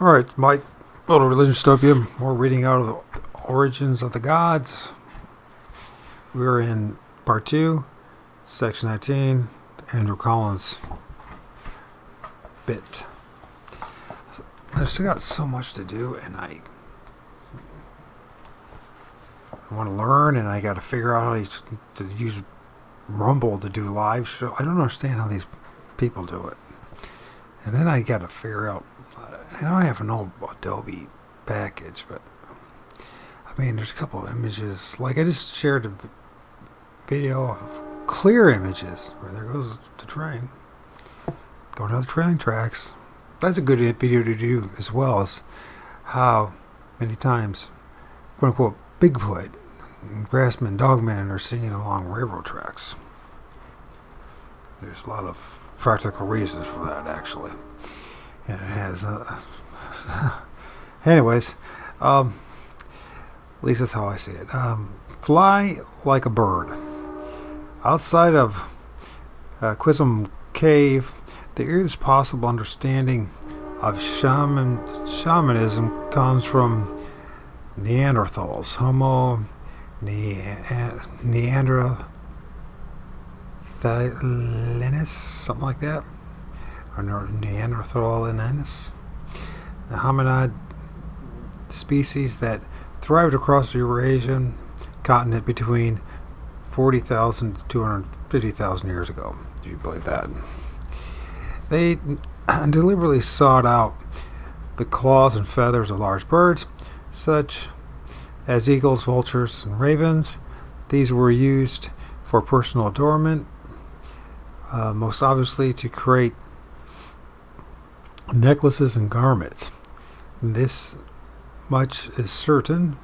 Alright, Mike, Little Religion Dystopia. We're reading out of the Origins of the Gods. We're in part 2, section 19, Andrew Collins' bit. I've still got so much to do, and I want to learn, and I got to figure out how to use Rumble to do live show. I don't understand how these people do it. And then I got to figure out, I know I have an old Adobe package, but I mean, there's a couple of images. Like I just shared a video of clear images. Where there goes the train. Going down the train tracks. That's a good video to do, as well as how many times, quote unquote, Bigfoot and Grassman, Dogman are seen along railroad tracks. There's a lot of practical reasons for that, actually. And it has, anyways, at least that's how I see it. Fly like a bird. Outside of Quism Cave, the earliest possible understanding of shamanism comes from Neanderthals, Homo neanderthalensis, something like that, or Neanderthalensis, the hominid species that thrived across the Eurasian continent between 40,000 to 250,000 years ago. Do you believe that? They deliberately sought out the claws and feathers of large birds, such as eagles, vultures, and ravens. These were used for personal adornment, most obviously to create necklaces and garments. This much is certain.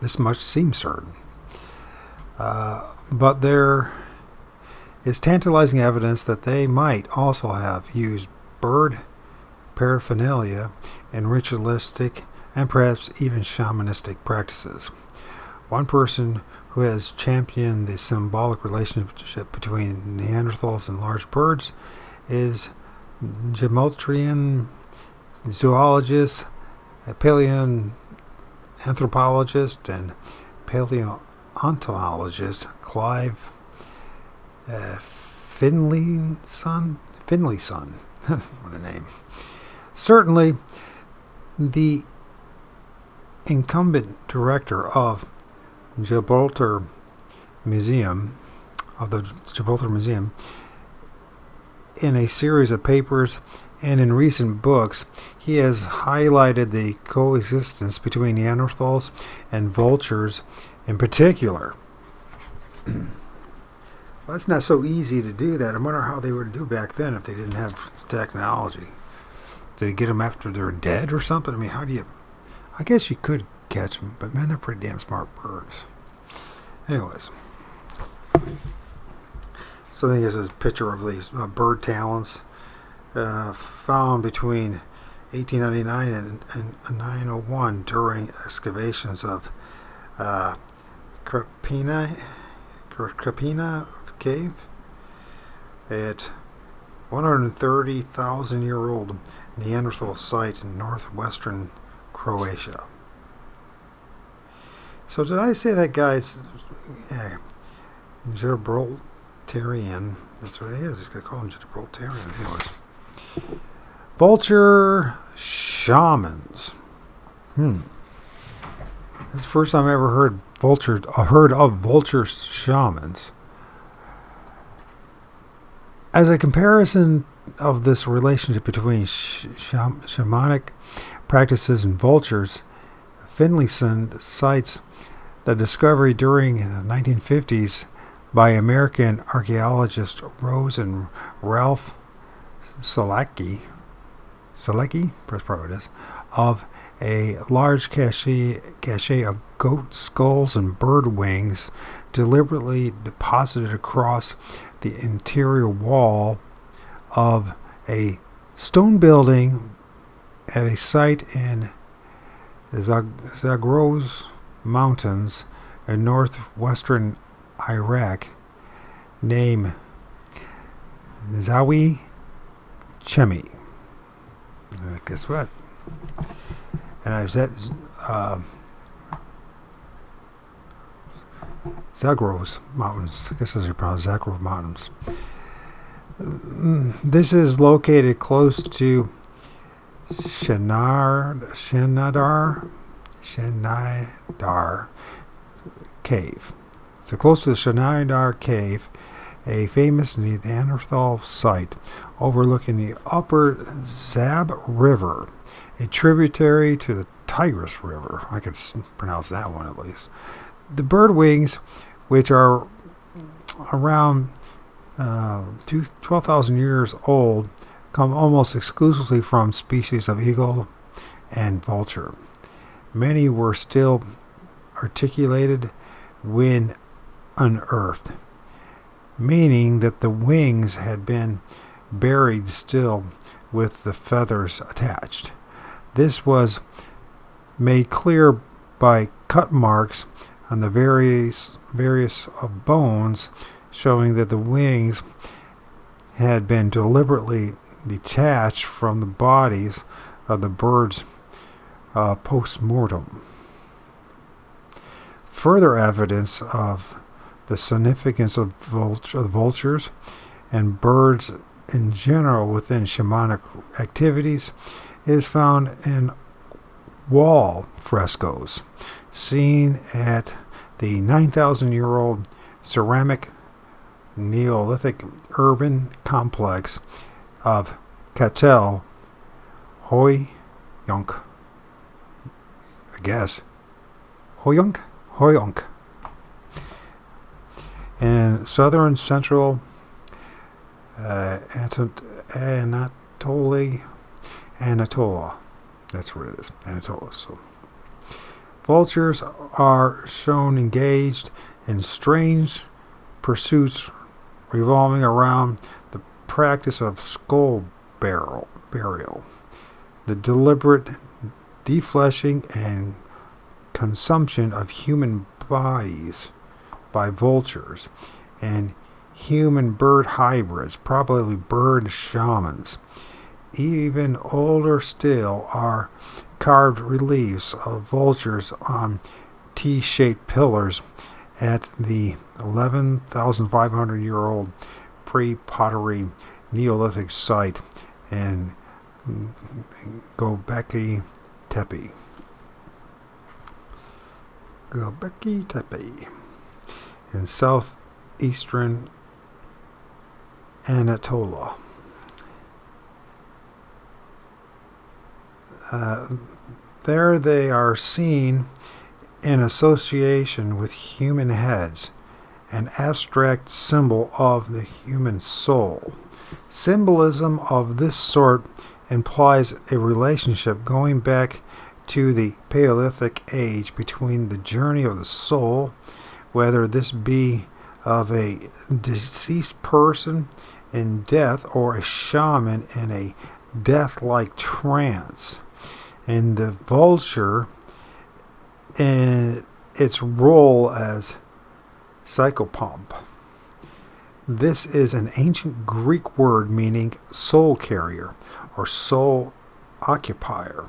This much seems certain. But there is tantalizing evidence that they might also have used bird paraphernalia in ritualistic and perhaps even shamanistic practices. One person who has championed the symbolic relationship between Neanderthals and large birds is Geometrian zoologist, a paleoanthropologist, and paleontologist Clive Finlayson. What a name. Certainly, the incumbent director of the Gibraltar Museum, in a series of papers and in recent books, he has highlighted the coexistence between Neanderthals and vultures in particular. Well, it's not so easy to do that. I wonder how they would do back then if they didn't have technology. Did they get them after they're dead or something? I mean, how do you... I guess you could catch them, but man, they're pretty damn smart birds. Anyways. So I think this is a picture of these bird talons found between 1899 and 901 during excavations of Krapina Cave at 130,000-year-old Neanderthal site in northwestern Croatia. So did I say that guy's Gibraltarian? That's what it is. He's going to call him Gibraltarian. Anyways. Vulture shamans. That's the first time I ever heard of vulture shamans. As a comparison of this relationship between shamanic practices and vultures, Finlayson cites the discovery during the 1950s by American archaeologists Rose and Ralph Selecki, probably it is, of a large cache of goat skulls and bird wings deliberately deposited across the interior wall of a stone building at a site in the Zagros Mountains in northwestern Iraq named Zawi Chemi. Guess what? And I was at Zagros Mountains. I guess those are pronounced Zagros Mountains. This is located close to Shenadar Cave. So close to the Shenadar Cave, a famous Neanderthal site overlooking the upper Zab River, a tributary to the Tigris River. I could pronounce that one at least. The bird wings, which are around 12,000 years old, come almost exclusively from species of eagle and vulture. Many were still articulated when unearthed, meaning that the wings had been buried still with the feathers attached. This was made clear by cut marks on the various bones, showing that the wings had been deliberately detached from the bodies of the birds post-mortem. Further evidence of the significance of vultures and birds in general within shamanic activities is found in wall frescoes seen at the 9,000-year-old ceramic Neolithic urban complex of Katel Hoyunk. I guess. Hoyunk? In southern central Anatolia. That's where it is. Anatolia. So, vultures are shown engaged in strange pursuits revolving around the practice of skull burial, the deliberate defleshing and consumption of human bodies by vultures, and human-bird hybrids, probably bird shamans. Even older still are carved reliefs of vultures on T-shaped pillars at the 11,500-year-old pre-pottery Neolithic site in Göbekli Tepe. In southeastern Anatolia. There they are seen in association with human heads, an abstract symbol of the human soul. Symbolism of this sort implies a relationship going back to the Paleolithic age between the journey of the soul, whether this be of a deceased person in death or a shaman in a death-like trance, and the vulture in its role as psychopomp. This is an ancient Greek word meaning soul carrier or soul occupier,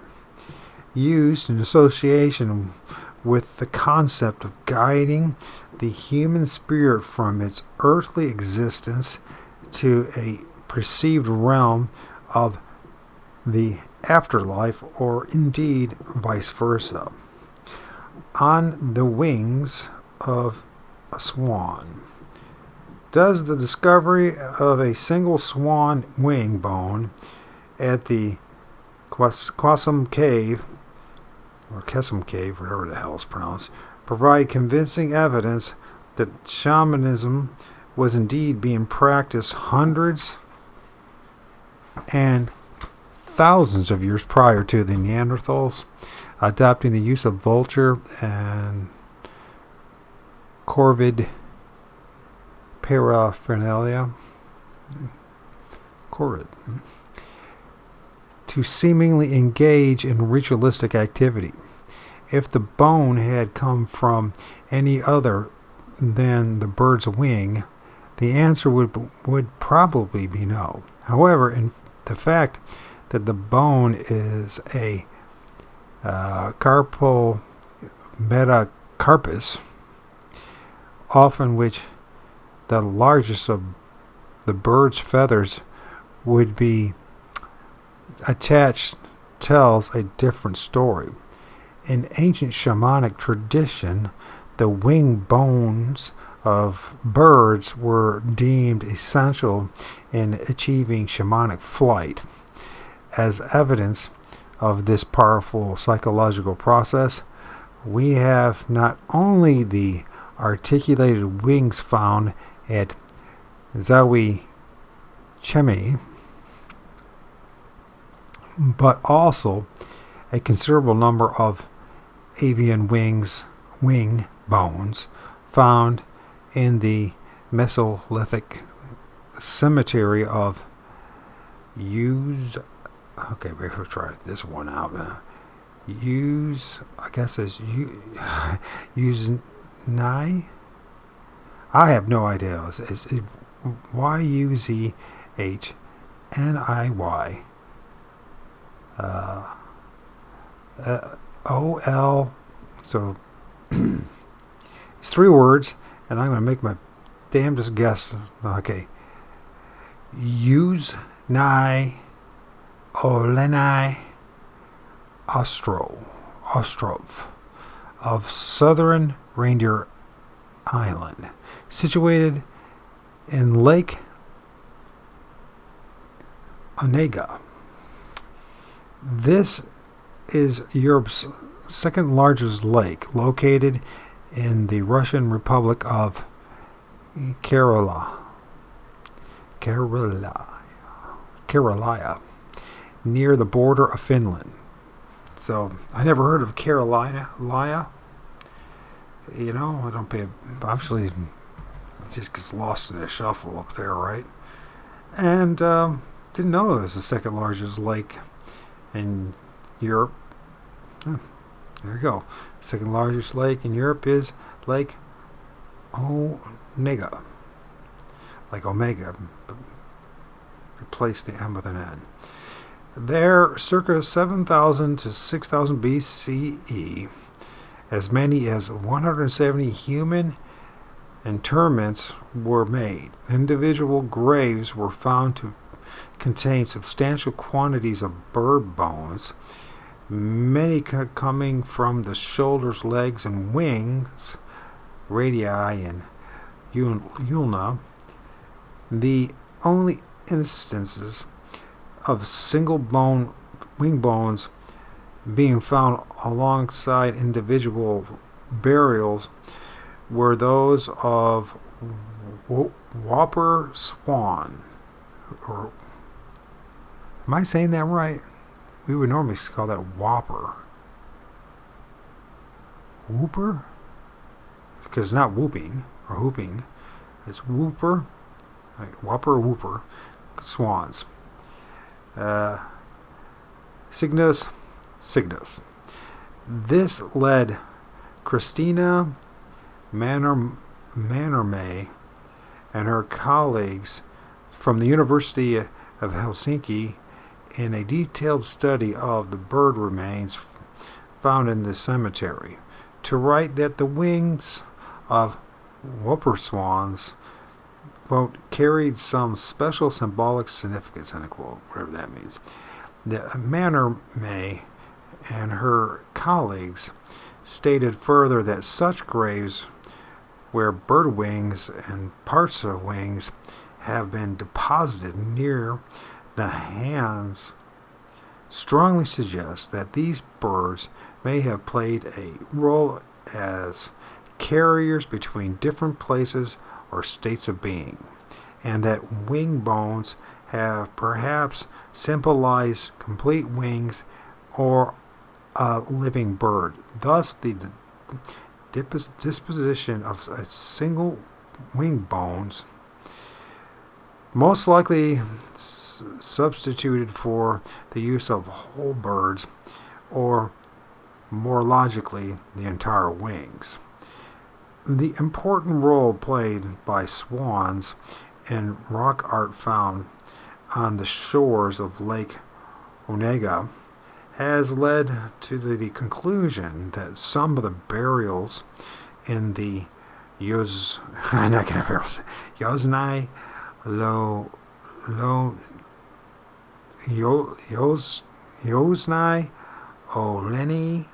used in association with the concept of guiding the human spirit from its earthly existence to a perceived realm of the afterlife, or indeed vice versa. On the wings of a swan. Does the discovery of a single swan wing bone at the Quasum Cave, or Kesem Cave, whatever the hell it's pronounced, provide convincing evidence that shamanism was indeed being practiced hundreds and thousands of years prior to the Neanderthals adopting the use of vulture and corvid paraphernalia to seemingly engage in ritualistic activity? If the bone had come from any other than the bird's wing, the answer would probably be no. However, in the fact that the bone is a Carpo metacarpus, often which the largest of the bird's feathers would be attached, tells a different story. In ancient shamanic tradition, the wing bones of birds were deemed essential in achieving shamanic flight. As evidence of this powerful psychological process, we have not only the articulated wings found at Zawi Chemi, but also a considerable number of avian wing bones found in the Mesolithic cemetery of Okay, we'll try this one out. I guess it's Nai. I have no idea. It's Yuzhniy. OL. So it's 3 words, and I'm going to make my damnedest guess. Okay. Yuzhniy Olenai Ostrov of southern Reindeer Island, situated in Lake Onega. This is Europe's second largest lake, located in the Russian Republic of Kerala, near the border of Finland. So I never heard of Carolina. You know, I don't pay. Obviously, it just gets lost in the shuffle up there, right? And didn't know it was the second largest lake in Europe. There you go. Second largest lake in Europe is Lake Onega. Like Omega, but replace the M with an N. There, circa 7,000 to 6,000 BCE, as many as 170 human interments were made. Individual graves were found to contain substantial quantities of bird bones, many coming from the shoulders, legs, and wings, radii, and ulna. The only instances of single wing bones being found alongside individual burials were those of whopper swan. Or, am I saying that right? We would normally call that whopper. Whooper? Because it's not whooping or hooping. It's whooper. Like whopper, whooper. Swans. Cygnus. This led Christina Mannermay and her colleagues from the University of Helsinki in a detailed study of the bird remains found in the cemetery to write that the wings of whopper swans, quote, carried some special symbolic significance, end quote, whatever that means. The Mannermay and her colleagues stated further that such graves where bird wings and parts of wings have been deposited near the hands strongly suggest that these birds may have played a role as carriers between different places or states of being, and that wing bones have perhaps symbolized complete wings or a living bird. Thus, the disposition of a single wing bones most likely substituted for the use of whole birds, or more logically, the entire wings. The important role played by swans in rock art found on the shores of Lake Onega has led to the conclusion that some of the burials in the I'm not gonna pronounce it. Yoznai Lo Lo Yoznai Oleni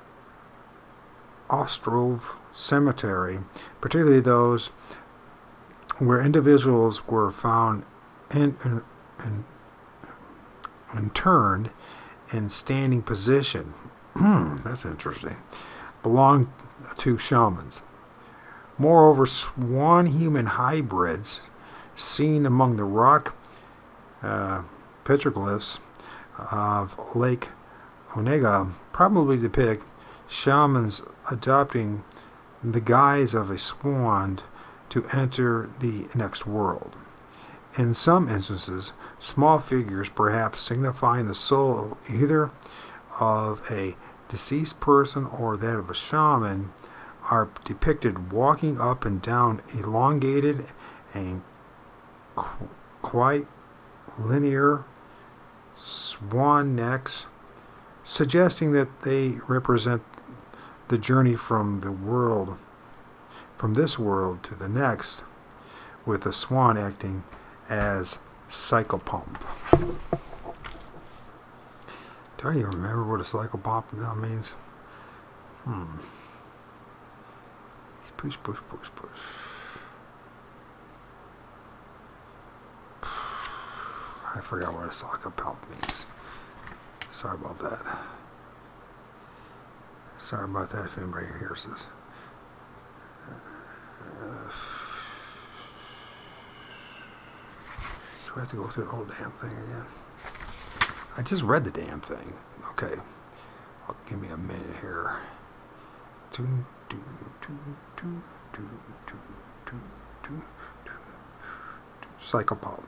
Ostrov Cemetery, particularly those where individuals were found interned in standing position. That's interesting. Belong to shamans. Moreover, swan human hybrids seen among the rock petroglyphs of Lake Onega probably depict shamans adopting the guise of a swan to enter the next world. In some instances, small figures, perhaps signifying the soul either of a deceased person or that of a shaman, are depicted walking up and down elongated and quite linear swan necks, suggesting that they represent the journey from this world to the next, with the swan acting as psychopomp. Do you remember what a psychopomp now means? Push, push, push, push. I forgot what a psychopomp means. Sorry about that. Sorry about that if anybody hears this. Do I have to go through the whole damn thing again? I just read the damn thing. Okay. Give me a minute here. Psychopomp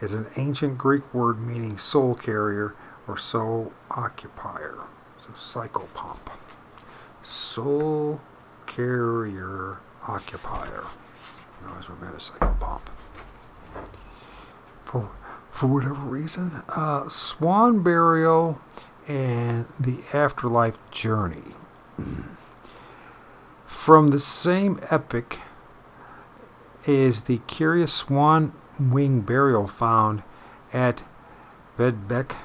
is an ancient Greek word meaning soul carrier or soul occupier. So psychopomp. Soul carrier occupier. I always remember psychopomp. For whatever reason, swan burial and the afterlife journey. From the same epoch is the curious swan wing burial found at Vedbæk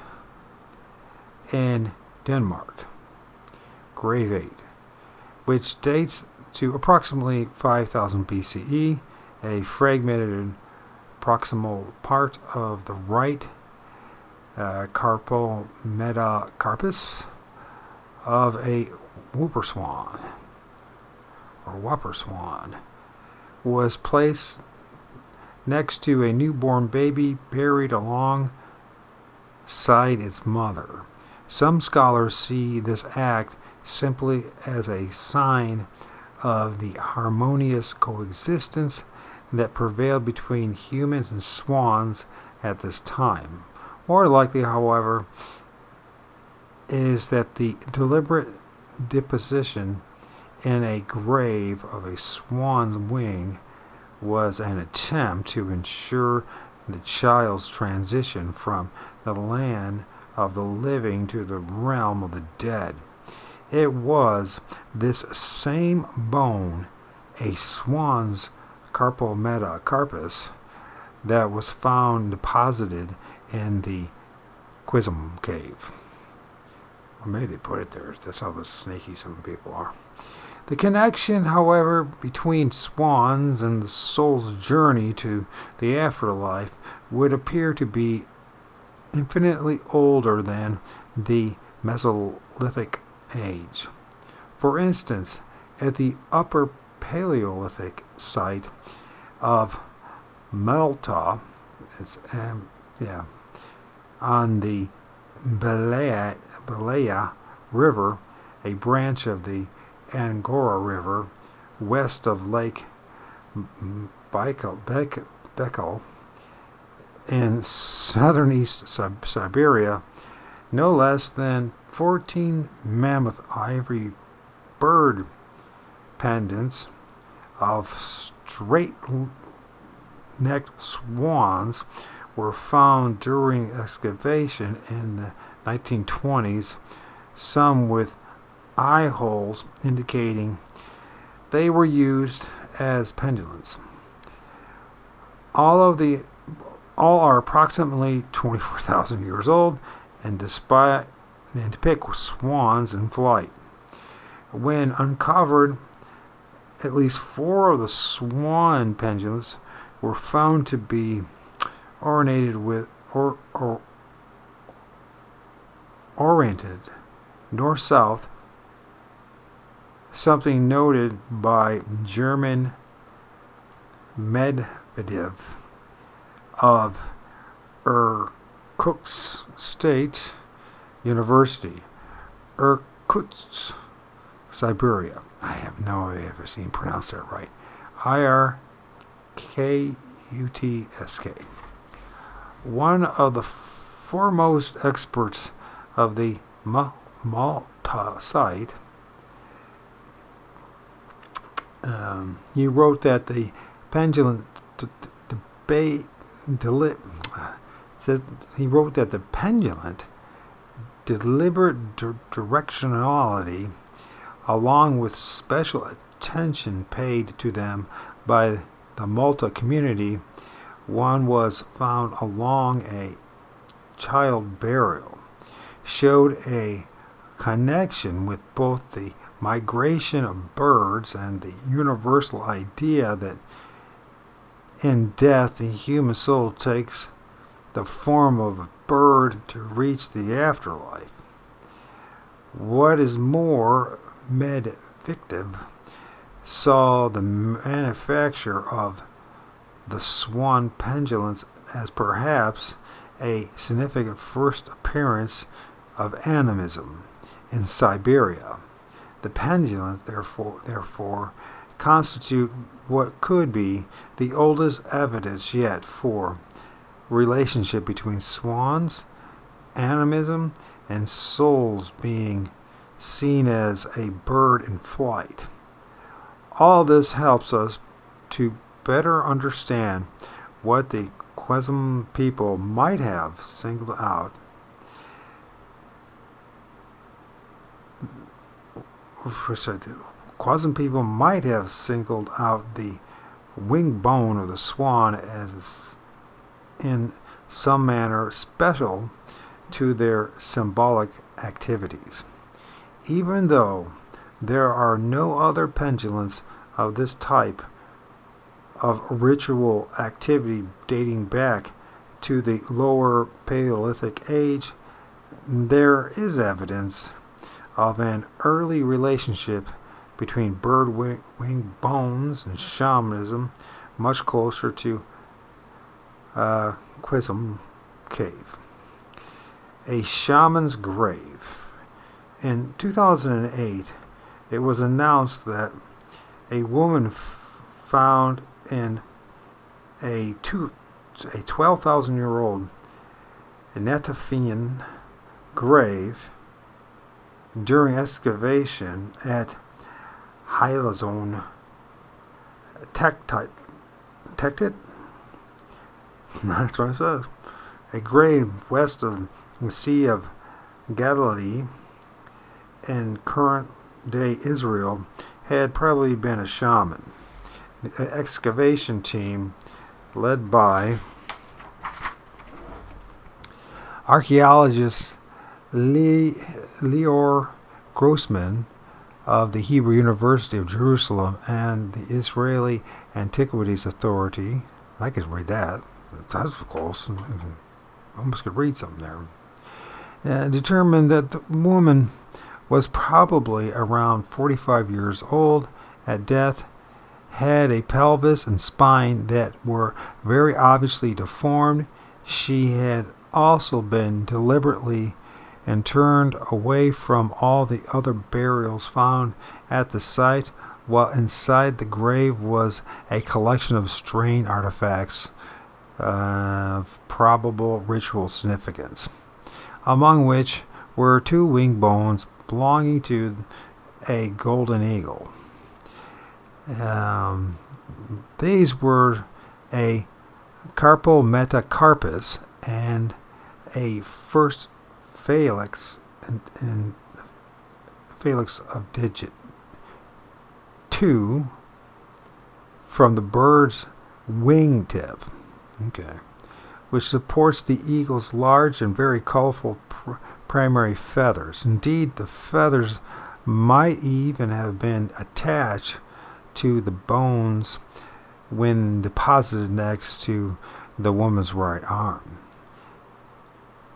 in Denmark, grave 8, which dates to approximately 5000 BCE. A fragmented proximal part of the right carpal metacarpus of a whooper swan or whopper swan was placed next to a newborn baby buried alongside its mother. Some scholars see this act simply as a sign of the harmonious coexistence that prevailed between humans and swans at this time. More likely, however, is that the deliberate deposition in a grave of a swan's wing was an attempt to ensure the child's transition from the land of the living to the realm of the dead. It was this same bone, a swan's carpal metacarpus, that was found deposited in the Quizum cave. Or maybe they put it there. That's how snaky some people are. The connection, however, between swans and the soul's journey to the afterlife would appear to be infinitely older than the Mesolithic age. For instance, at the Upper Paleolithic site of Malta, on the Balea River, a branch of the Angora River, west of Lake Baikal in southern East Siberia, no less than 14 mammoth ivory bird pendants of straight-necked swans were found during excavation in the 1920s, some with eye holes indicating they were used as pendulums. All are approximately 24,000 years old and depict swans in flight. When uncovered, at least 4 of the swan pendulums were found to be oriented north-south, something noted by German Medvedev of Irkutsk State University, Irkutsk, Siberia. I have no idea if I've pronounced that right. Irkutsk. One of the foremost experts of the Malta site, he wrote that the pendulum deliberate directionality, along with special attention paid to them by the Malta community, one was found along a child burial, showed a connection with both the migration of birds and the universal idea that in death the human soul takes the form of a bird to reach the afterlife. What is more, Medvedev saw the manufacture of the swan pendulums as perhaps a significant first appearance of animism in Siberia. The pendulums, therefore, constitute what could be the oldest evidence yet for relationship between swans, animism, and souls being seen as a bird in flight. All this helps us to better understand what the Quezon people might have singled out. The Quezon people might have singled out the wing bone of the swan as in some manner special to their symbolic activities. Even though there are no other pendulums of this type of ritual activity dating back to the lower Paleolithic age, there is evidence of an early relationship between bird wing bones and shamanism, much closer to Quezon Cave. A shaman's grave. In 2008, it was announced that a woman found in a 12,000-year-old Netafian grave during excavation at Hylazone Tektit. That's what it says. A grave west of the Sea of Galilee in current-day Israel had probably been a shaman. The excavation team, led by archaeologist Lior Grossman of the Hebrew University of Jerusalem and the Israeli Antiquities Authority, I could read that. That's close. I almost could read something there. Determined that the woman was probably around 45 years old at death, had a pelvis and spine that were very obviously deformed. She had also been deliberately and turned away from all the other burials found at the site, while inside the grave was a collection of strange artifacts of probable ritual significance, among which were 2 wing bones belonging to a golden eagle. These were a Carpometacarpus and a first Felix and Felix of digit 2 from the bird's wingtip, okay, which supports the eagle's large and very colorful primary feathers. Indeed, the feathers might even have been attached to the bones when deposited next to the woman's right arm.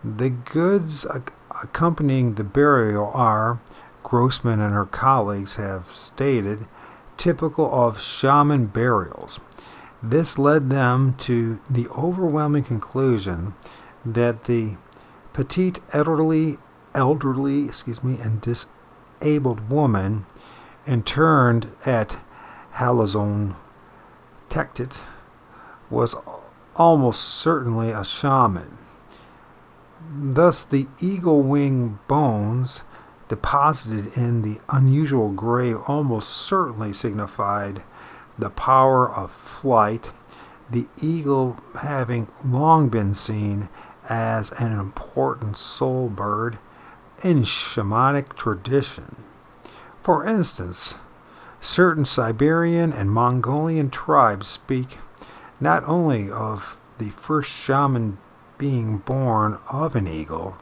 The goods accompanying the burial are, Grossman and her colleagues have stated, typical of shaman burials. This led them to the overwhelming conclusion that the petite elderly, and disabled woman interned at Halazon Tektit was almost certainly a shaman. Thus, the eagle wing bones deposited in the unusual grave almost certainly signified the power of flight, the eagle having long been seen as an important soul bird in shamanic tradition. For instance, certain Siberian and Mongolian tribes speak not only of the first shaman being born of an eagle,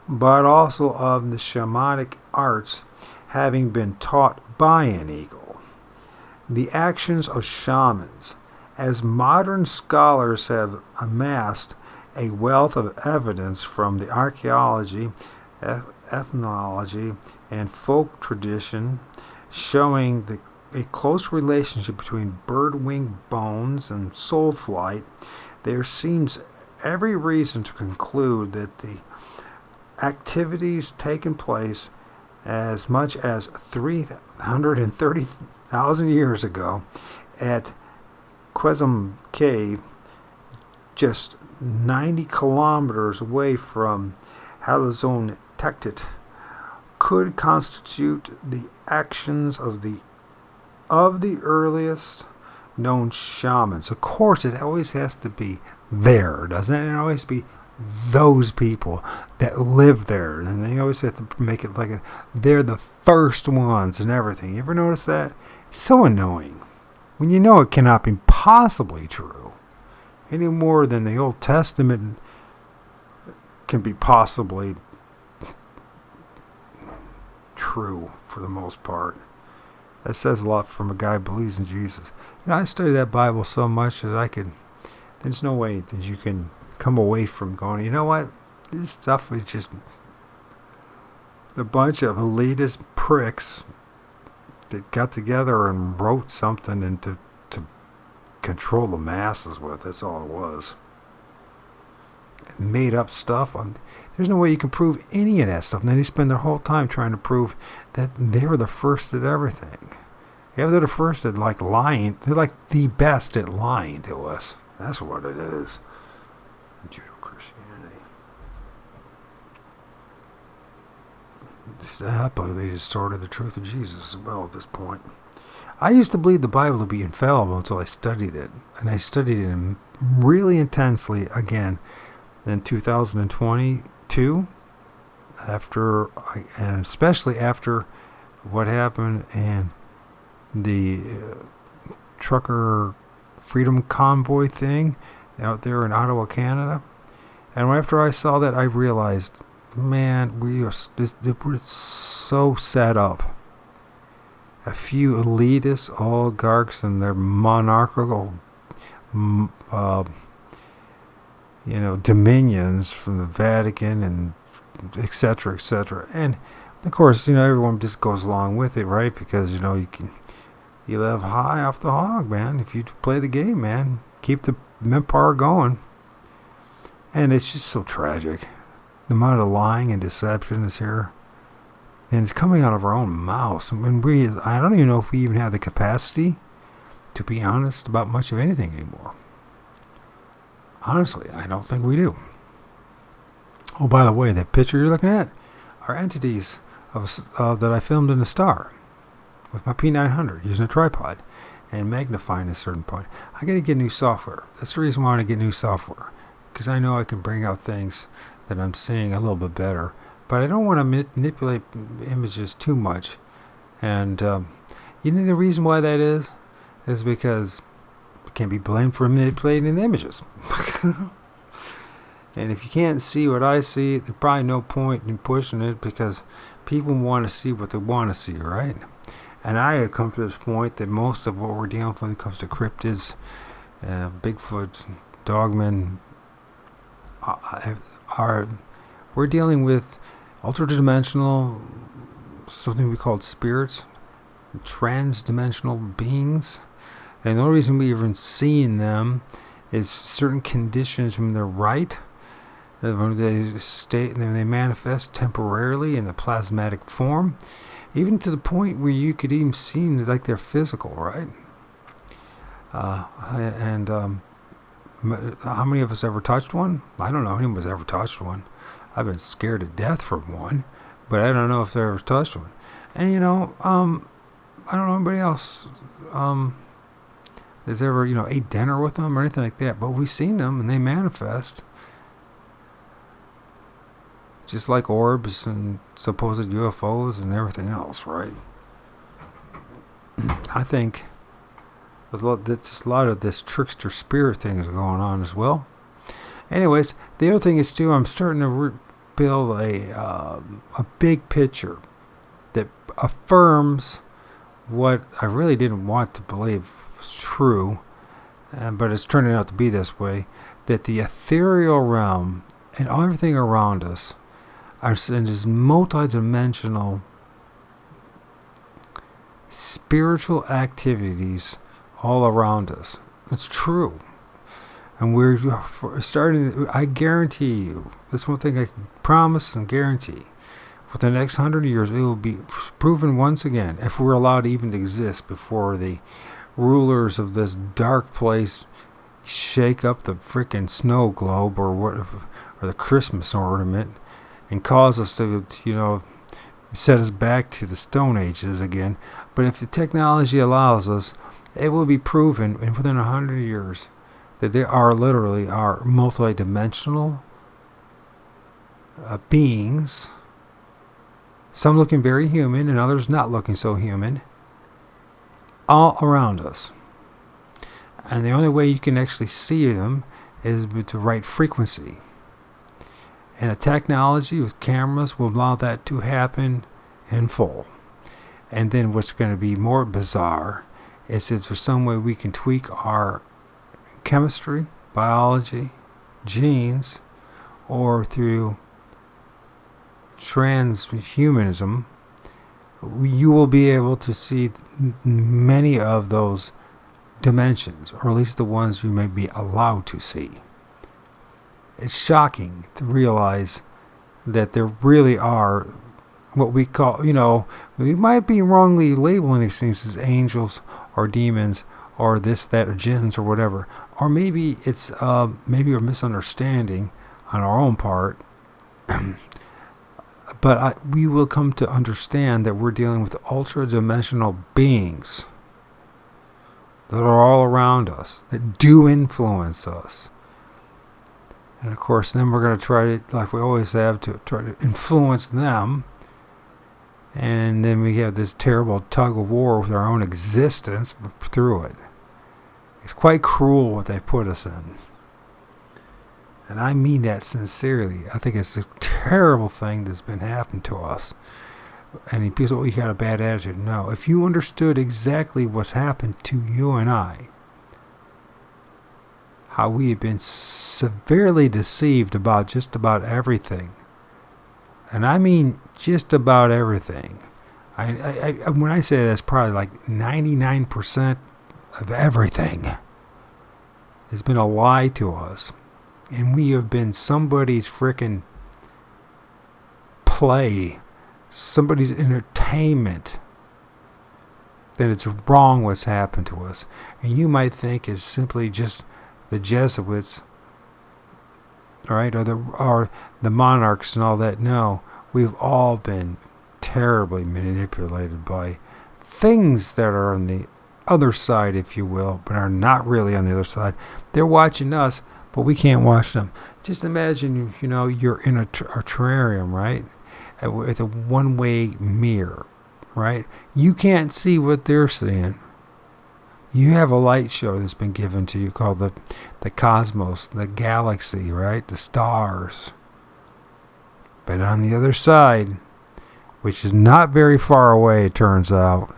but also of the shamanic arts having been taught by an eagle. The actions of shamans, as modern scholars have amassed a wealth of evidence from the archaeology, ethnology, and folk tradition, showing a close relationship between bird wing bones and soul flight, there seems every reason to conclude that the activities taken place as much as 330,000 years ago at Quesam Cave, just 90 kilometers away from Halazon Tektit, could constitute the actions of the earliest known shamans. Of course, it always has to be there, doesn't it? It always be those people that live there, and they always have to make it like they're the first ones and everything. You ever notice that? It's so annoying when you know it cannot be possibly true, any more than the Old Testament can be possibly true for the most part. That says a lot from a guy who believes in Jesus. I study that Bible so much that there's no way that you can come away from going, you know what, this stuff is just a bunch of elitist pricks that got together and wrote something and to control the masses with. That's all it was. Made up stuff. There's no way you can prove any of that stuff. And then they spend their whole time trying to prove that they were the first at everything. Yeah, they're the first at lying. They're like the best at lying to us. That's what it is. Judeo-Christianity. Happily, they distorted the truth of Jesus as well at this point. I used to believe the Bible to be infallible until I studied it. And I studied it really intensely again in 2022, and especially after what happened in the trucker freedom convoy thing out there in Ottawa, Canada. And after I saw that, I realized, man, we're so set up. A few elitist oligarchs and their monarchical dominions from the Vatican and et cetera, and of course, everyone just goes along with it, right? Because you live high off the hog, man. If you play the game, man, keep the empire going. And it's just so tragic. The amount of lying and deception is here, and it's coming out of our own mouths. I don't even know if we even have the capacity to be honest about much of anything anymore. Honestly, I don't think we do. Oh, by the way, that picture you're looking at are entities that I filmed in the Star with my P900 using a tripod and magnifying a certain point. I got to get new software. That's the reason why I want to get new software, because I know I can bring out things that I'm seeing a little bit better but I don't want to manipulate images too much. And you know the reason why that is because it can't be blamed for manipulating the images. And if you can't see what I see, there's probably no point in pushing it, because people want to see what they want to see, right? And I have come to this point that most of what we're dealing with when it comes to cryptids, Bigfoot, dogmen, we're dealing with ultra-dimensional, something we call spirits, trans-dimensional beings. And the only reason we're even seeing them is certain conditions when they're right. When they manifest temporarily in the plasmatic form, even to the point where you could even see them like they're physical, right? And how many of us ever touched one? I don't know if anyone's ever touched one. I've been scared to death from one, but I don't know if they ever touched one. And I don't know anybody else that's ever ate dinner with them or anything like that. But we've seen them and they manifest. Just like orbs and supposed UFOs and everything else, right? I think a lot of this trickster spirit thing is going on as well. Anyways, the other thing is too, I'm starting to build a big picture that affirms what I really didn't want to believe was true, but it's turning out to be this way, that the ethereal realm and everything around us are in this multi-dimensional spiritual activities all around us. It's true. And we're starting, I guarantee you, this one thing I can promise and guarantee, for the next 100 years, it will be proven once again, if we're allowed to even exist before the rulers of this dark place shake up the freaking snow globe or the Christmas ornament, and cause us to, set us back to the Stone Ages again. But if the technology allows us, it will be proven within 100 years that there are literally multi-dimensional beings, some looking very human and others not looking so human, all around us. And the only way you can actually see them is with the right frequency. And a technology with cameras will allow that to happen in full. And then what's going to be more bizarre is if there's some way we can tweak our chemistry, biology, genes, or through transhumanism, you will be able to see many of those dimensions, or at least the ones you may be allowed to see. It's shocking to realize that there really are what we call, we might be wrongly labeling these things as angels or demons or this, that, or jinns or whatever. Or maybe it's maybe a misunderstanding on our own part. But we will come to understand that we're dealing with ultra-dimensional beings that are all around us, that do influence us. And of course, then we're going to try to, like we always have, to try to influence them. And then we have this terrible tug of war with our own existence through it. It's quite cruel what they put us in. And I mean that sincerely. I think it's a terrible thing that's been happening to us. And people say, oh, you got a bad attitude. No, if you understood exactly what's happened to you and I, how we have been severely deceived about just about everything. And I mean just about everything. When I say that's probably like 99% of everything has been a lie to us. And we have been somebody's frickin' play, somebody's entertainment. That it's wrong what's happened to us. And you might think it's simply just the Jesuits, right, or the monarchs and all that. No, we've all been terribly manipulated by things that are on the other side, if you will, but are not really on the other side. They're watching us, but we can't watch them. Just imagine, you're in a terrarium, right? with a one-way mirror, right? You can't see what they're seeing. You have a light show that's been given to you called the cosmos, the galaxy, right? The stars. But on the other side, which is not very far away, it turns out,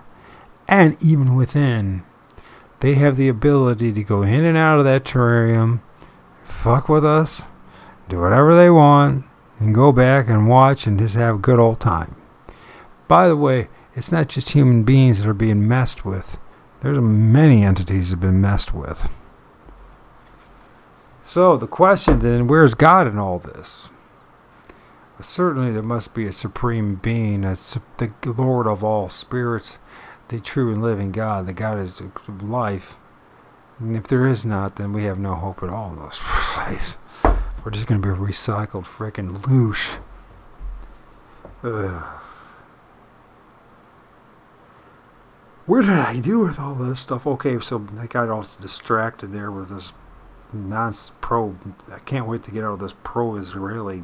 and even within, they have the ability to go in and out of that terrarium, fuck with us, do whatever they want, and go back and watch and just have a good old time. By the way, it's not just human beings that are being messed with. There's many entities that have been messed with. So the question then, where's God in all this? Well, certainly there must be a supreme being, the Lord of all spirits, the true and living God, the God is life. And if there is not, then we have no hope at all in this place. We're just going to be recycled frickin' loosh. Ugh. Where did I do with all this stuff? Okay, so I got all distracted there with this pro. I can't wait to get out of this pro-Israeli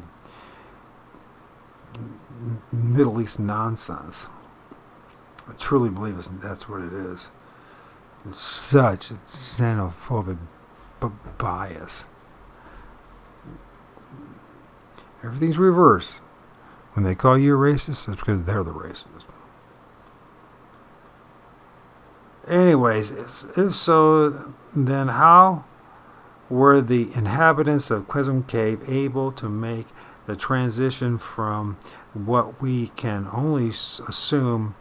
Middle East nonsense. I truly believe that's what it is. It's such a xenophobic bias. Everything's reversed. When they call you a racist, it's because they're the racist. Anyways, if so, then how were the inhabitants of Quezon Cave able to make the transition from what we can only assume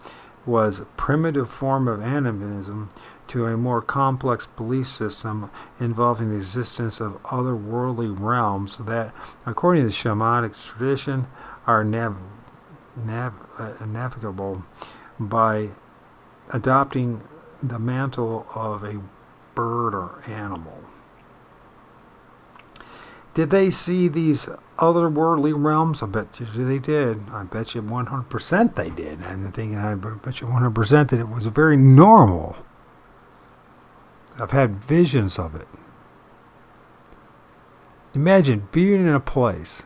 was a primitive form of animism to a more complex belief system involving the existence of otherworldly realms that, according to the shamanic tradition, are navigable by adopting the mantle of a bird or animal? Did they see these otherworldly realms? I bet you they did. I bet you 100% they did. I'm thinking, I bet you 100% that it was very normal. I've had visions of it. Imagine being in a place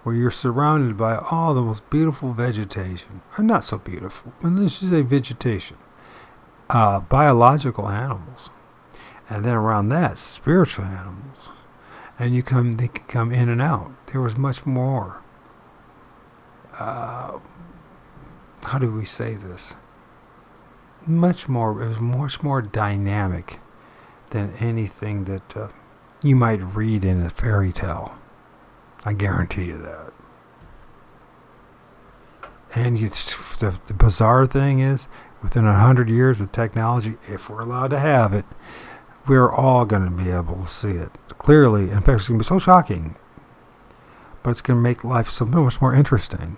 where you're surrounded by all the most beautiful vegetation. Or not so beautiful, but let's just say vegetation. Biological animals. And then around that, spiritual animals. And they can come in and out. There was much more. How do we say this? It was much more dynamic than anything that you might read in a fairy tale. I guarantee you that. And the bizarre thing is, within 100 years with technology, if we're allowed to have it, we're all going to be able to see it clearly. In fact, it's going to be so shocking, but it's going to make life so much more interesting.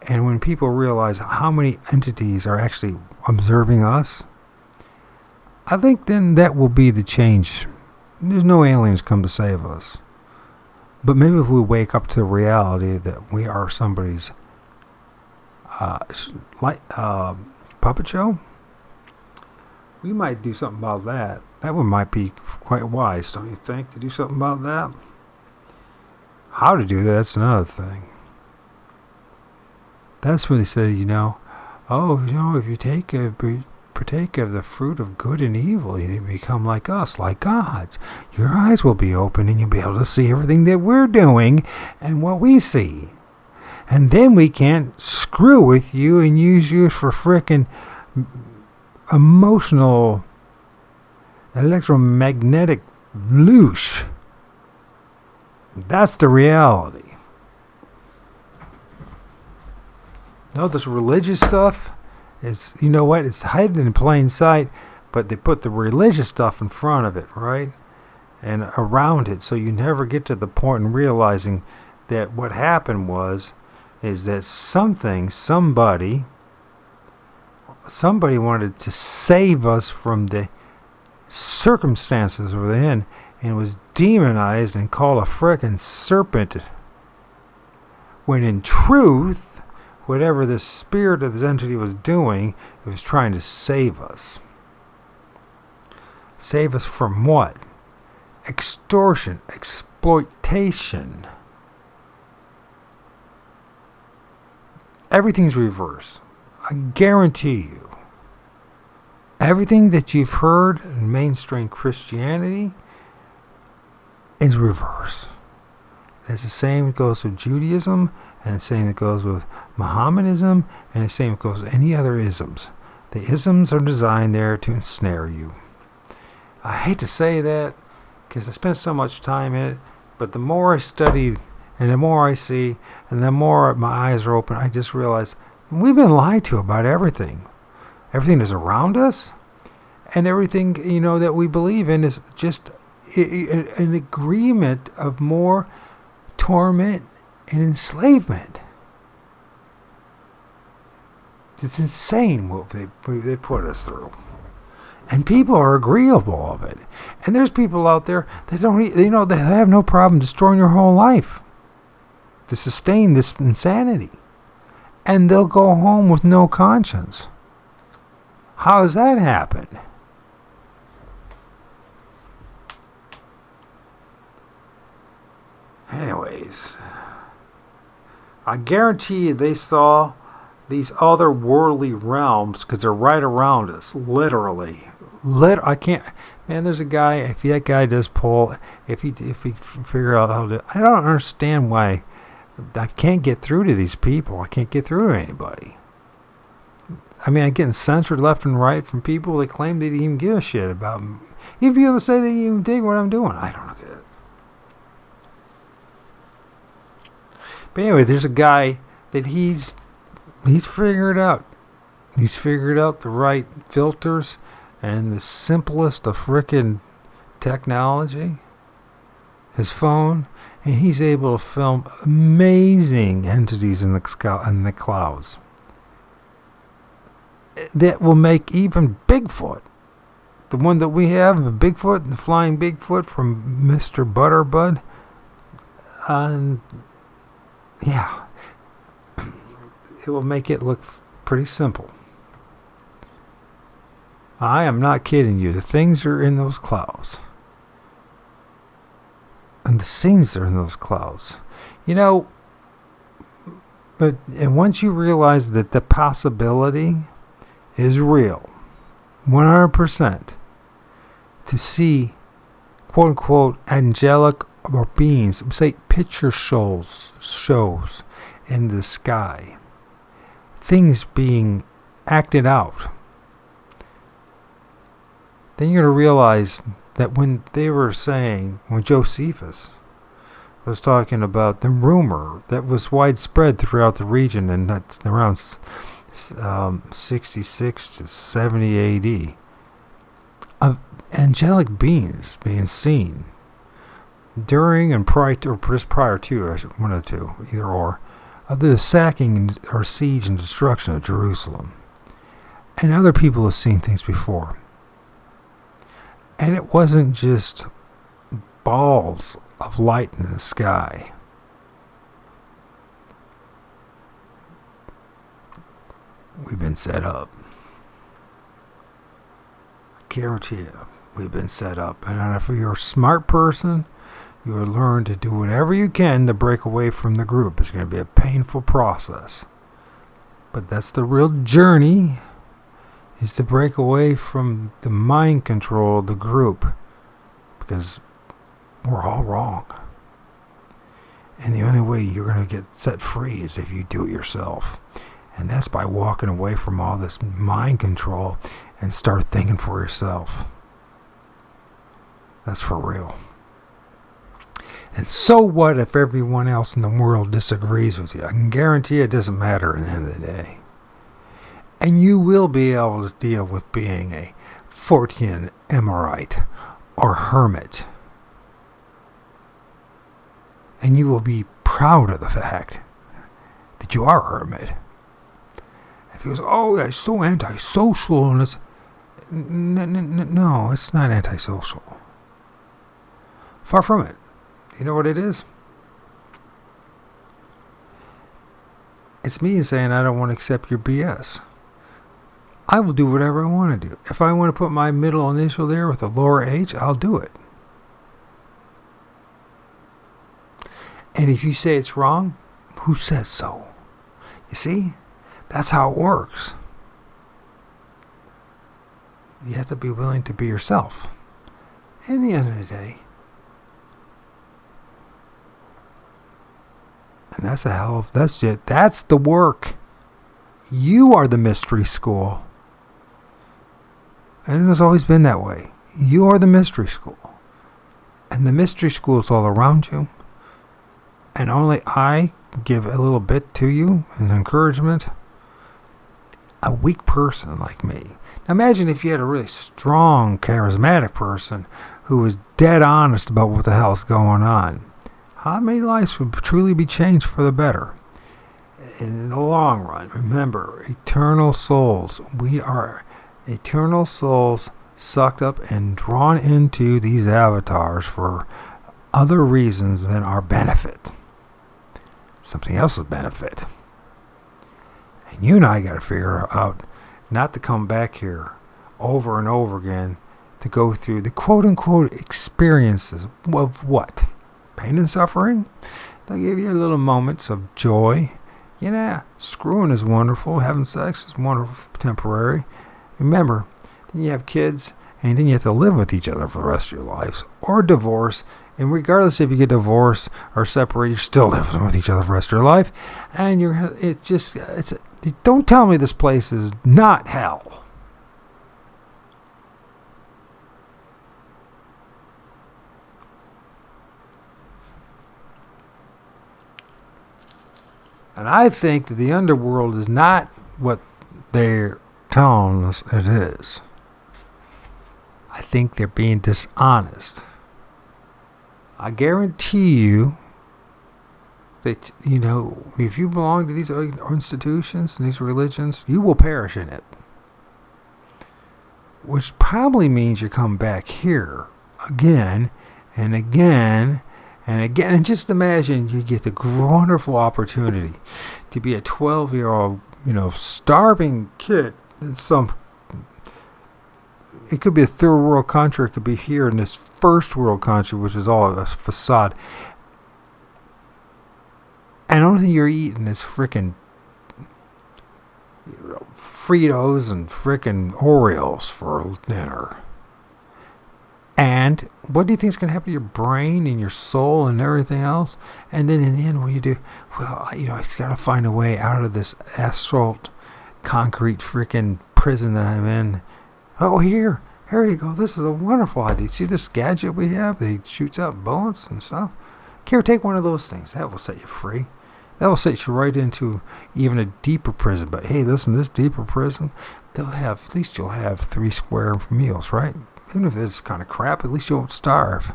And when people realize how many entities are actually observing us, I think then that will be the change. There's no aliens come to save us. But maybe if we wake up to the reality that we are somebody's puppet show, we might do something about that. That one might be quite wise, don't you think, to do something about that? How to do that's another thing. That's when they said, if you partake of the fruit of good and evil, you become like us, like gods. Your eyes will be open and you'll be able to see everything that we're doing and what we see. And then we can't screw with you and use you for frickin' emotional electromagnetic loosh. That's the reality. No, this religious stuff is, it's hidden in plain sight, but they put the religious stuff in front of it, right? And around it, so you never get to the point in realizing that what happened is that somebody wanted to save us from the circumstances we're in, and was demonized and called a frickin' serpent, when in truth, whatever the spirit of this entity was doing, it was trying to save us. Save us from what? Extortion, exploitation. Everything's reverse. I guarantee you. Everything that you've heard in mainstream Christianity is reverse. It's the same that goes with Judaism, and the same that goes with Mohammedanism, and the same that goes with any other isms. The isms are designed there to ensnare you. I hate to say that because I spent so much time in it, but the more I study and the more I see and the more my eyes are open, I just realize we've been lied to about everything. Everything is around us, and everything that we believe in is just an agreement of more torment and enslavement. It's insane what they put us through. And people are agreeable of it. And there's people out there that they have no problem destroying your whole life to sustain this insanity. And they'll go home with no conscience. How does that happen? Anyways, I guarantee you they saw these other worldly realms because they're right around us, literally. I can't. Man, there's a guy. If that guy does pull, if he figure out how to, I don't understand why I can't get through to these people. I can't get through to anybody. I mean, I'm getting censored left and right from people that claim they didn't even give a shit about me. Even people that say they even dig what I'm doing. I don't get it. But anyway, there's a guy that he's figured out. He's figured out the right filters and the simplest of frickin' technology. His phone, and he's able to film amazing entities in the clouds that will make even Bigfoot, the one that we have, the Bigfoot, the flying Bigfoot from Mr. Butterbud, yeah, it will make it look pretty simple. I am not kidding you. The things are in those clouds. And the scenes are in those clouds. But once you realize that the possibility is real, 100%, to see, quote unquote, angelic or beings, say picture shows in the sky, things being acted out, then you're going to realize that when Josephus was talking about the rumor that was widespread throughout the region in around 66 to 70 AD, of angelic beings being seen during and prior to, or just prior to, one of the two, either or, of the sacking or siege and destruction of Jerusalem. And other people have seen things before. And it wasn't just balls of light in the sky. We've been set up. I guarantee you, we've been set up. And if you're a smart person, you will learn to do whatever you can to break away from the group. It's going to be a painful process. But that's the real journey, is to break away from the mind control of the group. Because we're all wrong. And the only way you're going to get set free is if you do it yourself. And that's by walking away from all this mind control and start thinking for yourself. That's for real. And so what if everyone else in the world disagrees with you? I can guarantee it doesn't matter at the end of the day. And you will be able to deal with being a Fortean Emorite or hermit. And you will be proud of the fact that you are a hermit. If he goes, oh, that's so antisocial, and it's no, it's not antisocial. Far from it. You know what it is? It's me saying I don't want to accept your BS. I will do whatever I want to do. If I want to put my middle initial there with a lower H, I'll do it. And if you say it's wrong, who says so? You see? That's how it works. You have to be willing to be yourself. In the end of the day. And that's it. That's the work. You are the mystery school. And it has always been that way. You are the mystery school. And the mystery school is all around you. And only I give a little bit to you, an encouragement. A weak person like me. Now imagine if you had a really strong, charismatic person who was dead honest about what the hell's going on. How many lives would truly be changed for the better? In the long run, remember, eternal souls. We are eternal souls sucked up and drawn into these avatars for other reasons than our benefit. Something else's benefit. And you and I got to figure out not to come back here over and over again to go through the quote-unquote experiences of what? Pain and suffering? They'll give you little moments of joy. You know, screwing is wonderful. Having sex is wonderful, temporary. Remember, then you have kids, and then you have to live with each other for the rest of your lives. Or divorce. And regardless if you get divorced or separated, you're still living with each other for the rest of your life. And don't tell me this place is not hell. And I think that the underworld is not what they're telling us it is. I think they're being dishonest. I guarantee you that, if you belong to these institutions and these religions, you will perish in it. Which probably means you come back here again and again and again. And just imagine you get the wonderful opportunity to be a 12-year-old, starving kid in it could be a third world country, it could be here in this first world country, which is all a facade. And the only thing you're eating is frickin' Fritos and frickin' Oreos for dinner. And what do you think is going to happen to your brain and your soul and everything else? And then in the end, what do you do? Well, I've got to find a way out of this asphalt, concrete frickin' prison that I'm in. Oh, here you go. This is a wonderful idea. See this gadget we have? That shoots out bullets and stuff. Here, take one of those things. That will set you free. That will set you right into even a deeper prison. But hey, listen, this deeper prison, at least you'll have 3 square meals, right? Even if it's kind of crap, at least you won't starve.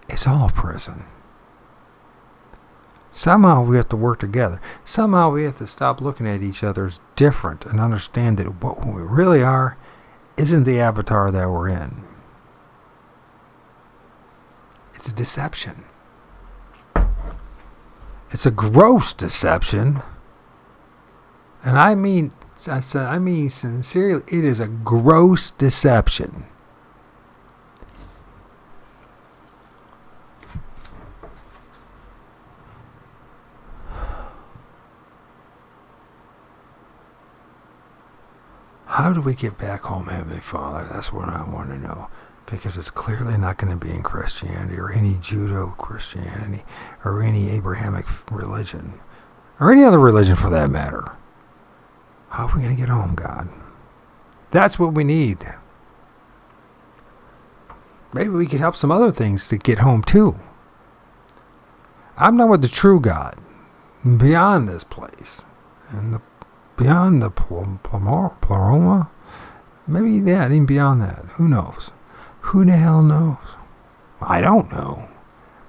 It's all prison. Somehow we have to work together. Somehow we have to stop looking at each other as different and understand that what we really are isn't the avatar that we're in. It's a deception. It's a gross deception. And I mean sincerely, it is a gross deception. How do we get back home, Heavenly Father? That's what I want to know. Because it's clearly not going to be in Christianity or any Judo-Christianity or any Abrahamic religion or any other religion for that matter. How are we going to get home, God? That's what we need. Maybe we could help some other things to get home too. I'm not with the true God. Beyond this place. And beyond the pleroma. Maybe, even beyond that. Who knows? Who the hell knows? I don't know.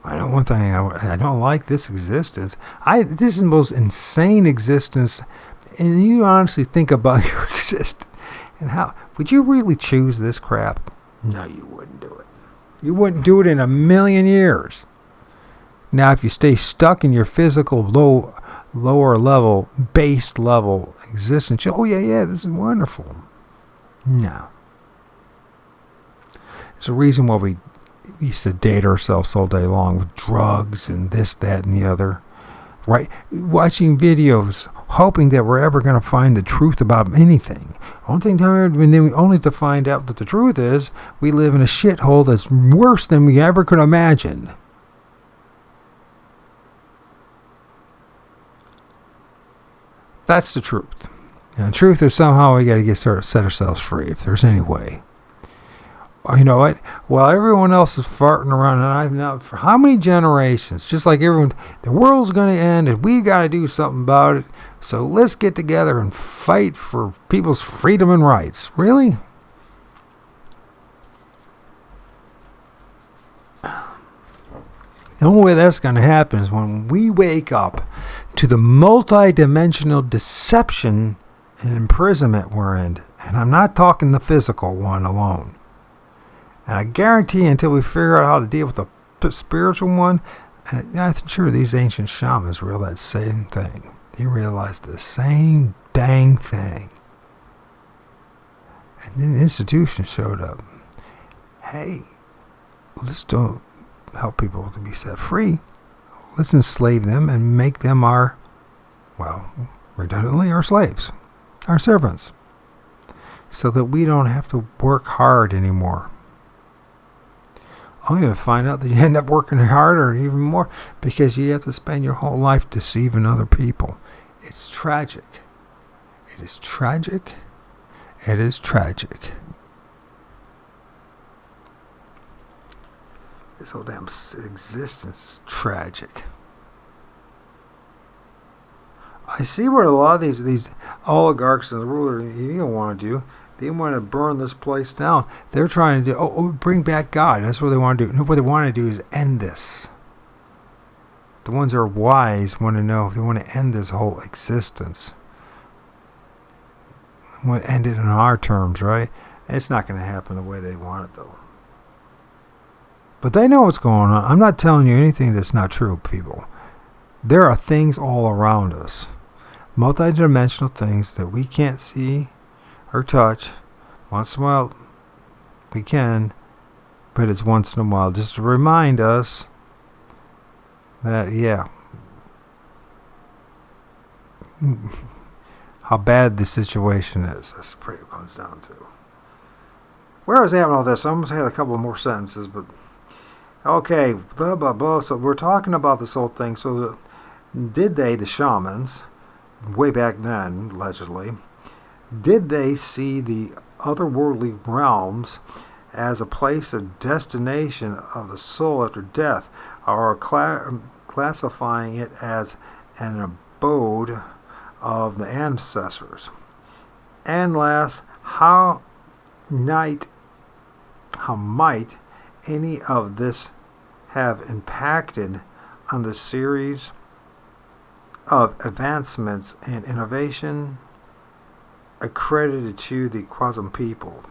I know one thing. I don't like this existence. This is the most insane existence. And you honestly think about your existence. And how? Would you really choose this crap? No, you wouldn't do it. You wouldn't do it in a million years. Now, if you stay stuck in your physical lower level, base level existence, oh yeah, this is wonderful. No. There's a reason why we sedate ourselves all day long with drugs and this, that, and the other. right? Watching videos, hoping that we're ever going to find the truth about anything. Only to find out that the truth is we live in a shithole that's worse than we ever could imagine. That's the truth. And the truth is somehow we got to set ourselves free, if there's any way. You know what? While everyone else is farting around, and I've now for how many generations, just like everyone, the world's going to end, and we got to do something about it. So let's get together and fight for people's freedom and rights. Really? The only way that's going to happen is when we wake up to the multi-dimensional deception and imprisonment we're in. And I'm not talking the physical one alone. And I guarantee until we figure out how to deal with the spiritual one, and I'm sure these ancient shamans realized that same thing. They realized the same dang thing. And then the institution showed up. Hey, let's don't help people to be set free. Let's enslave them and make them redundantly, our slaves, our servants, so that we don't have to work hard anymore. I'm going to find out that you end up working harder even more because you have to spend your whole life deceiving other people. It's tragic. It is tragic. It is tragic. This whole damn existence is tragic. I see what a lot of these oligarchs and the rulers you don't want to do. They want to burn this place down. They're trying to do, bring back God. That's what they want to do. No, what they want to do is end this. The ones that are wise want to know. They want to end this whole existence. They want to end it in our terms, right? It's not going to happen the way they want it, though. But they know what's going on. I'm not telling you anything that's not true, people. There are things all around us. Multidimensional things that we can't see or touch. Once in a while we can, but it's once in a while just to remind us that how bad the situation is. That's pretty what it comes down to. Where I was at with all this, I almost had a couple more sentences, but okay, blah blah blah. So we're talking about this whole thing. So did they, the shamans, way back then, allegedly, did they see the otherworldly realms as a place of destination of the soul after death, or classifying it as an abode of the ancestors? And last, how might any of this have impacted on the series of advancements and innovation accredited to the Quantum people?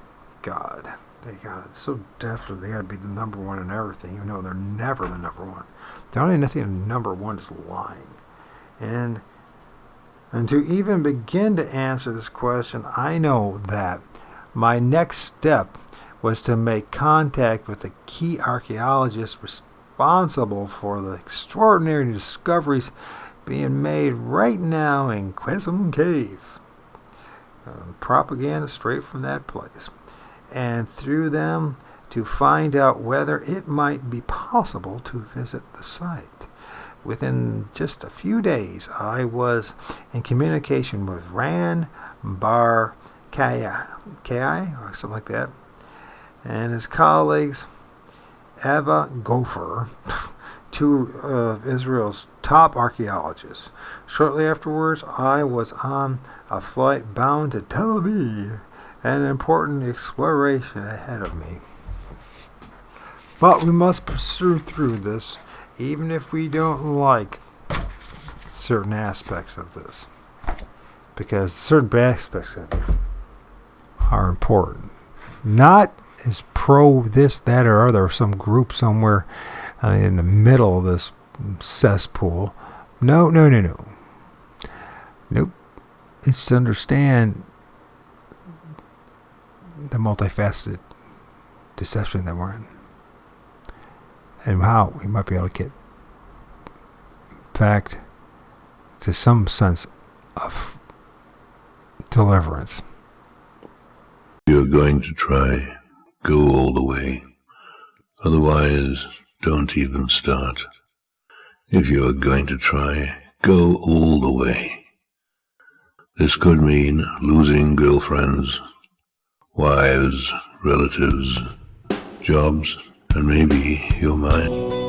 God, they got it so desperate. They got to be the number one in everything, even though they're never the number one. The only thing number one is lying. And to even begin to answer this question, I know that my next step was to make contact with the key archaeologists responsible for the extraordinary discoveries being made right now in Quantum Cave. Propaganda straight from that place, and through them to find out whether it might be possible to visit the site. Within just a few days, I was in communication with Ran Bar Kai, or something like that, and his colleagues, Ava Gopher, two of Israel's top archaeologists. Shortly afterwards, I was on a flight bound to Tel Aviv, an important exploration ahead of me. But we must pursue through this, even if we don't like certain aspects of this, because certain aspects of it are important. Not as pro this, that, or other, some group somewhere in the middle of this cesspool. No. Nope. It's to understand the multifaceted deception that we're in, and how we might be able to get, in fact, to some sense of deliverance. You're going to try, go all the way. Otherwise, don't even start. If you're going to try, go all the way. This could mean losing girlfriends, wives, relatives, jobs, and maybe your mind.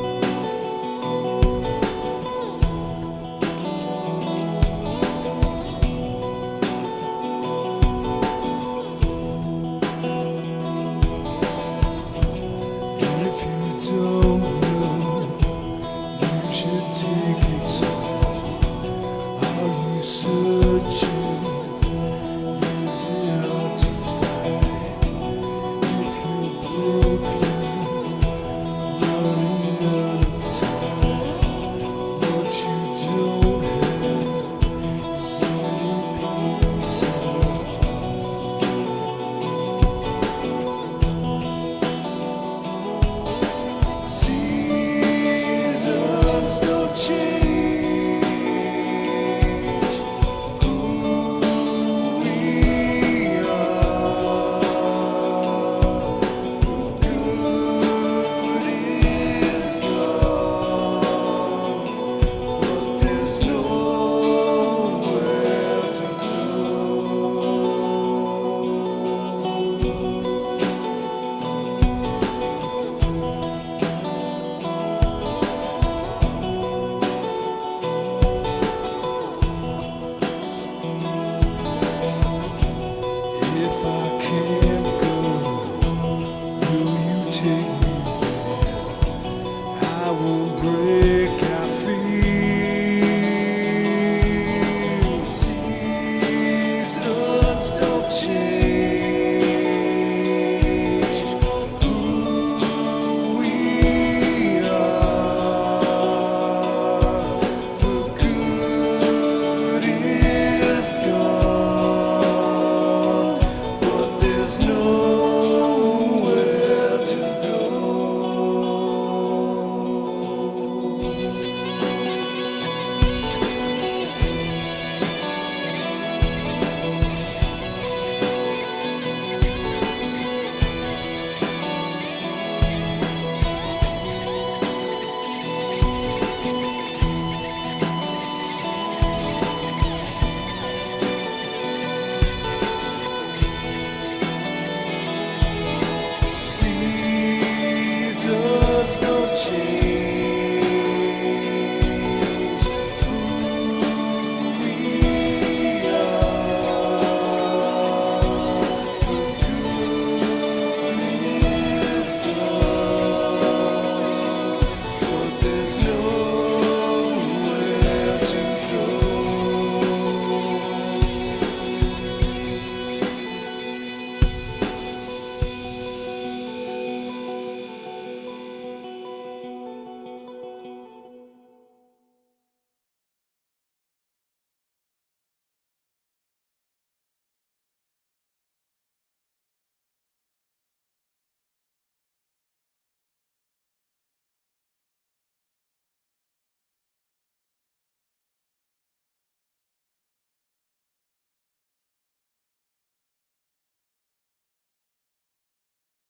If I can